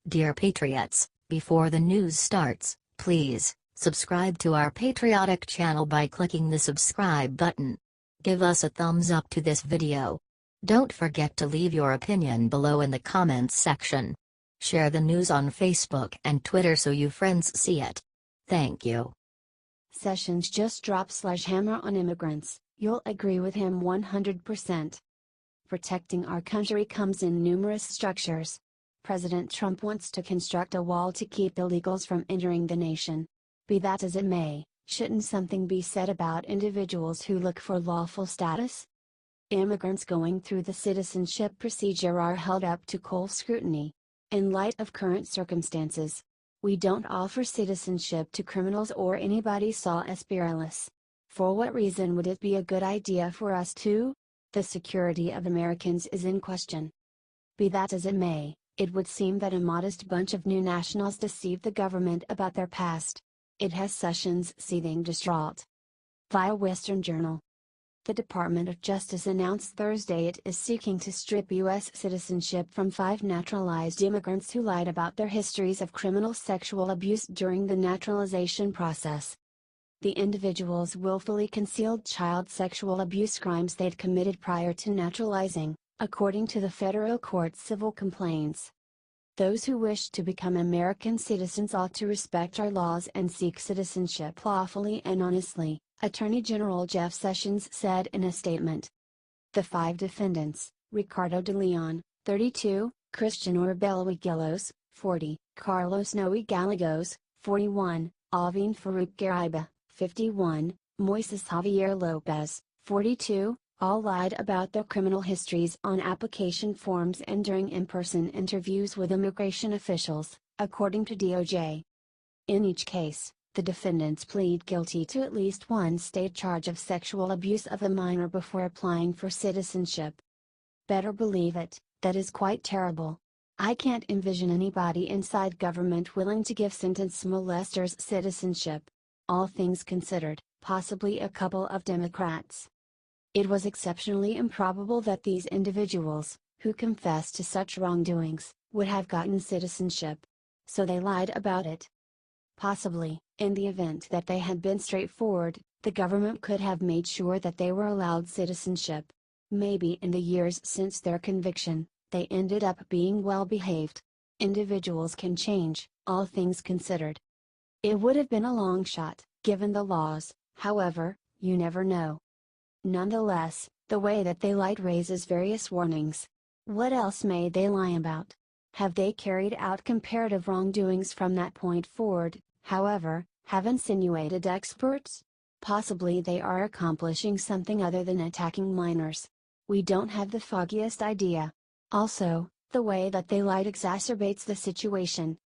Dear Patriots, before the news starts, please subscribe to our patriotic channel by clicking the subscribe button. Give us a thumbs up to this video. Don't forget to leave your opinion below in the comments section. Share the news on Facebook and Twitter so you friends see it. Thank you. Sessions just dropped Sledgehammer on immigrants. You'll agree with him 100%. Protecting our country comes in numerous structures. President Trump wants to construct a wall to keep illegals from entering the nation. Be that as it may, shouldn't something be said about individuals who look for lawful status? Immigrants going through the citizenship procedure are held up to cold scrutiny. In light of current circumstances, we don't offer citizenship to criminals or anybody saw as perilous. For what reason would it be a good idea for us to? The security of Americans is in question. Be that as it may, it would seem that a modest bunch of new nationals deceived the government about their past. It has Sessions seething distraught. Via Western Journal. The Department of Justice announced Thursday it is seeking to strip U.S. citizenship from 5 naturalized immigrants who lied about their histories of criminal sexual abuse during the naturalization process. The individuals willfully concealed child sexual abuse crimes they'd committed prior to naturalizing, according to the federal court's civil complaints. Those who wish to become American citizens ought to respect our laws and seek citizenship lawfully and honestly, Attorney General Jeff Sessions said in a statement. The 5 defendants, Ricardo de Leon, 32, Christian Orbello-Gilos, 40, Carlos Noe Gallegos, 41, Alvin Farouk Garaiba, 51, Moises Javier Lopez, 42, all lied about their criminal histories on application forms and during in-person interviews with immigration officials, according to DOJ. In each case, the defendants plead guilty to at least one state charge of sexual abuse of a minor before applying for citizenship. Better believe it, that is quite terrible. I can't envision anybody inside government willing to give sentenced molesters citizenship. All things considered, possibly a couple of Democrats. It was exceptionally improbable that these individuals, who confessed to such wrongdoings, would have gotten citizenship. So they lied about it. Possibly, in the event that they had been straightforward, the government could have made sure that they were allowed citizenship. Maybe in the years since their conviction, they ended up being well behaved. Individuals can change, all things considered. It would have been a long shot, given the laws, however, you never know. Nonetheless, the way that they lied raises various warnings. What else may they lie about? Have they carried out comparative wrongdoings from that point forward, however, have insinuated experts? Possibly they are accomplishing something other than attacking minors. We don't have the foggiest idea. Also, the way that they lied exacerbates the situation.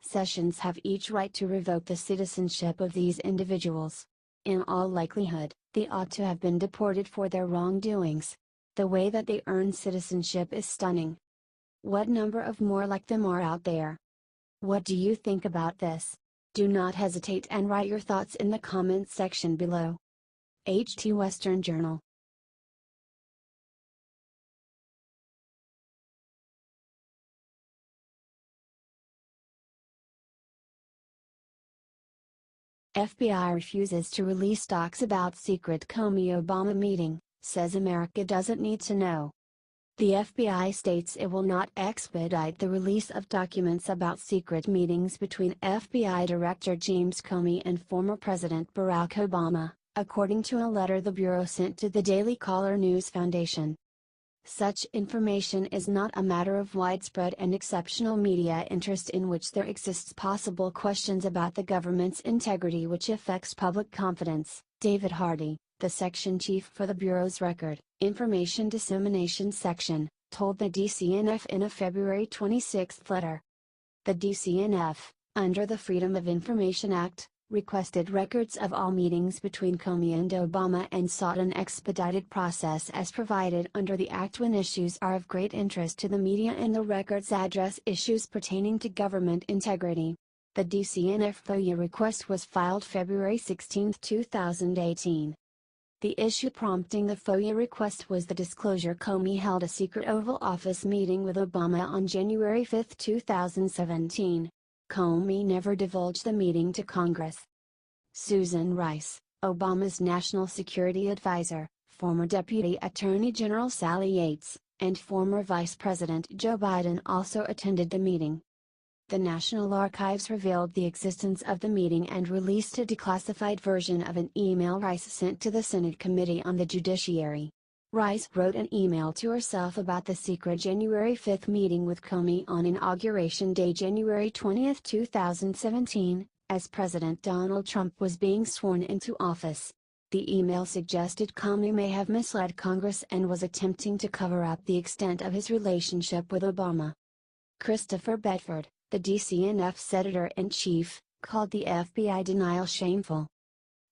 Sessions have each right to revoke the citizenship of these individuals. In all likelihood, they ought to have been deported for their wrongdoings. The way that they earn citizenship is stunning. What number of more like them are out there? What do you think about this? Do not hesitate and write your thoughts in the comments section below. HT Western Journal. FBI refuses to release docs about secret Comey-Obama meeting, says America doesn't need to know. The FBI states it will not expedite the release of documents about secret meetings between FBI Director James Comey and former President Barack Obama, according to a letter the Bureau sent to the Daily Caller News Foundation. Such information is not a matter of widespread and exceptional media interest in which there exists possible questions about the government's integrity which affects public confidence, David Hardy, the section chief for the Bureau's Record, Information Dissemination Section, told the DCNF in a February 26 letter. The DCNF, under the Freedom of Information Act, requested records of all meetings between Comey and Obama and sought an expedited process as provided under the Act when issues are of great interest to the media and the records address issues pertaining to government integrity. The DCNF FOIA request was filed February 16, 2018. The issue prompting the FOIA request was the disclosure Comey held a secret Oval Office meeting with Obama on January 5, 2017. Comey never divulged the meeting to Congress. Susan Rice, Obama's national security advisor, former Deputy Attorney General Sally Yates, and former Vice President Joe Biden also attended the meeting. The National Archives revealed the existence of the meeting and released a declassified version of an email Rice sent to the Senate Committee on the Judiciary. Rice wrote an email to herself about the secret January 5 meeting with Comey on Inauguration Day, January 20, 2017, as President Donald Trump was being sworn into office. The email suggested Comey may have misled Congress and was attempting to cover up the extent of his relationship with Obama. Christopher Bedford, the DCNF's editor-in-chief, called the FBI denial shameful.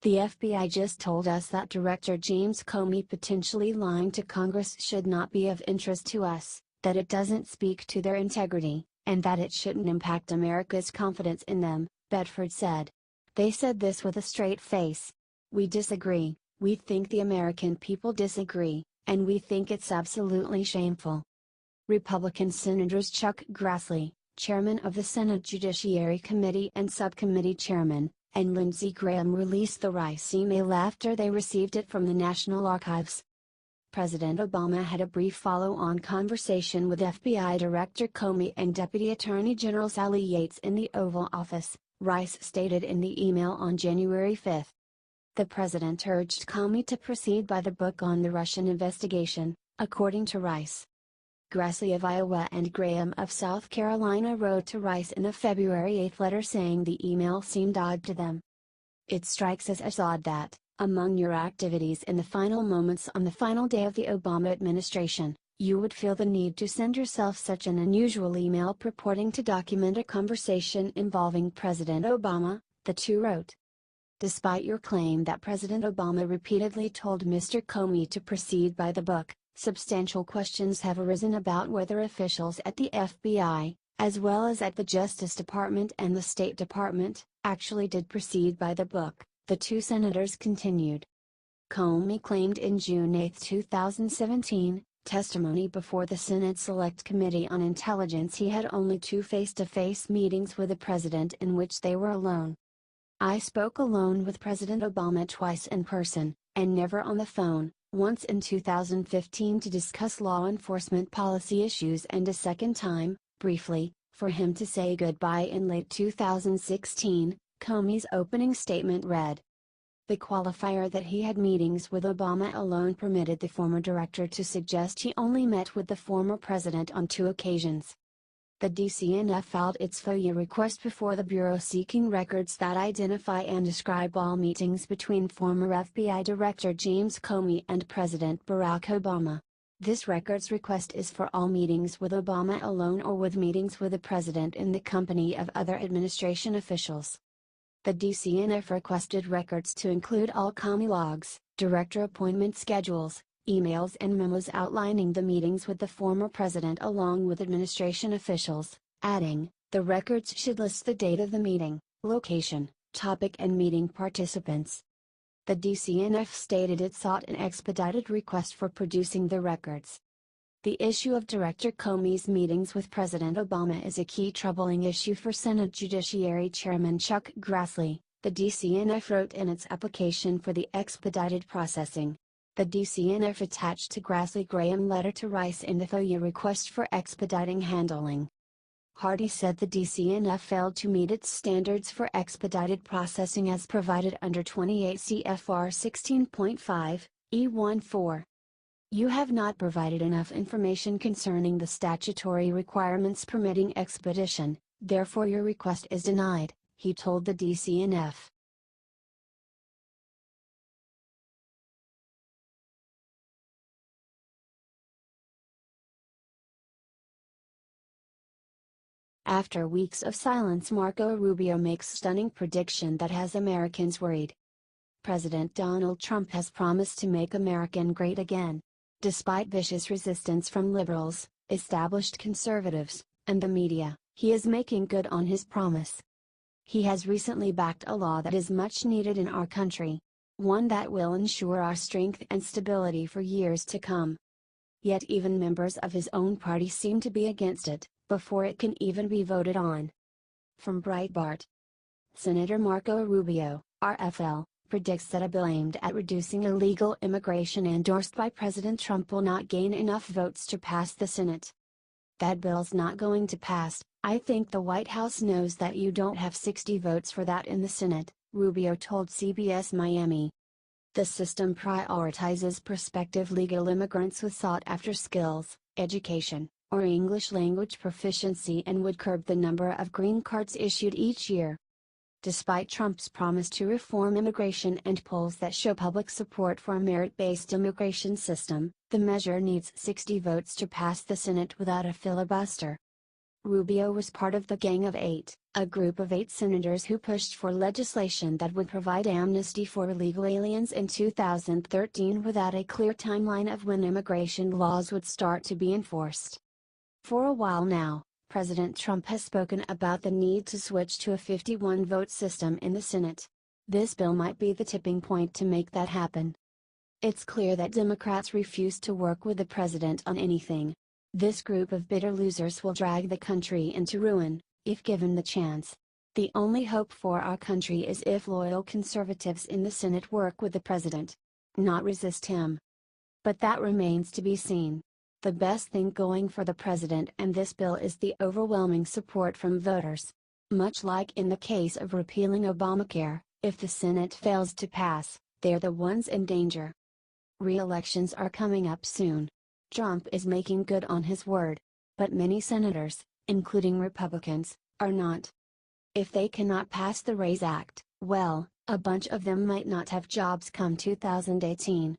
The FBI just told us that Director James Comey potentially lying to Congress should not be of interest to us, that it doesn't speak to their integrity, and that it shouldn't impact America's confidence in them, Bedford said. They said this with a straight face. We disagree, we think the American people disagree, and we think it's absolutely shameful. Republican Senators Chuck Grassley, Chairman of the Senate Judiciary Committee and Subcommittee Chairman, and Lindsey Graham released the Rice email after they received it from the National Archives. President Obama had a brief follow-on conversation with FBI Director Comey and Deputy Attorney General Sally Yates in the Oval Office, Rice stated in the email on January 5. The president urged Comey to proceed by the book on the Russian investigation, according to Rice. Grassley of Iowa and Graham of South Carolina wrote to Rice in a February 8 letter saying the email seemed odd to them. It strikes us as odd that, among your activities in the final moments on the final day of the Obama administration, you would feel the need to send yourself such an unusual email purporting to document a conversation involving President Obama, the two wrote. Despite your claim that President Obama repeatedly told Mr. Comey to proceed by the book, substantial questions have arisen about whether officials at the FBI, as well as at the Justice Department and the State Department, actually did proceed by the book, the two senators continued. Comey claimed in June 8, 2017, testimony before the Senate Select Committee on Intelligence he had only two face-to-face meetings with the president in which they were alone. I spoke alone with President Obama twice in person, and never on the phone, once in 2015 to discuss law enforcement policy issues and a second time, briefly, for him to say goodbye in late 2016, Comey's opening statement read. The qualifier that he had meetings with Obama alone permitted the former director to suggest he only met with the former president on two occasions. The DCNF filed its FOIA request before the Bureau seeking records that identify and describe all meetings between former FBI Director James Comey and President Barack Obama. This records request is for all meetings with Obama alone or with meetings with the president in the company of other administration officials. The DCNF requested records to include all Comey logs, director appointment schedules, emails and memos outlining the meetings with the former president along with administration officials, adding, the records should list the date of the meeting, location, topic and meeting participants. The DCNF stated it sought an expedited request for producing the records. The issue of Director Comey's meetings with President Obama is a key troubling issue for Senate Judiciary Chairman Chuck Grassley, the DCNF wrote in its application for the expedited processing. The DCNF attached to Grassley-Graham letter to Rice in the FOIA request for expediting handling. Hardy said the DCNF failed to meet its standards for expedited processing as provided under 28 CFR 16.5, E14. You have not provided enough information concerning the statutory requirements permitting expedition, therefore your request is denied, he told the DCNF. After weeks of silence, Marco Rubio makes stunning prediction that has Americans worried. President Donald Trump has promised to make America great again. Despite vicious resistance from liberals, established conservatives, and the media, he is making good on his promise. He has recently backed a law that is much needed in our country. one that will ensure our strength and stability for years to come. Yet even members of his own party seem to be against it, before it can even be voted on. From Breitbart. Senator Marco Rubio, RFL, predicts that a bill aimed at reducing illegal immigration endorsed by President Trump will not gain enough votes to pass the Senate. That bill's not going to pass. I think the White House knows that you don't have 60 votes for that in the Senate, Rubio told CBS Miami. The system prioritizes prospective legal immigrants with sought-after skills, education, or English language proficiency and would curb the number of green cards issued each year. Despite Trump's promise to reform immigration and polls that show public support for a merit-based immigration system, the measure needs 60 votes to pass the Senate without a filibuster. Rubio was part of the Gang of Eight, a group of 8 senators who pushed for legislation that would provide amnesty for illegal aliens in 2013 without a clear timeline of when immigration laws would start to be enforced. For a while now, President Trump has spoken about the need to switch to a 51-vote system in the Senate. This bill might be the tipping point to make that happen. It's clear that Democrats refuse to work with the president on anything. This group of bitter losers will drag the country into ruin, if given the chance. The only hope for our country is if loyal conservatives in the Senate work with the president, not resist him. But that remains to be seen. The best thing going for the president and this bill is the overwhelming support from voters. Much like in the case of repealing Obamacare, if the Senate fails to pass, they're the ones in danger. Re-elections are coming up soon. Trump is making good on his word. But many senators, including Republicans, are not. If they cannot pass the RAISE Act, well, a bunch of them might not have jobs come 2018.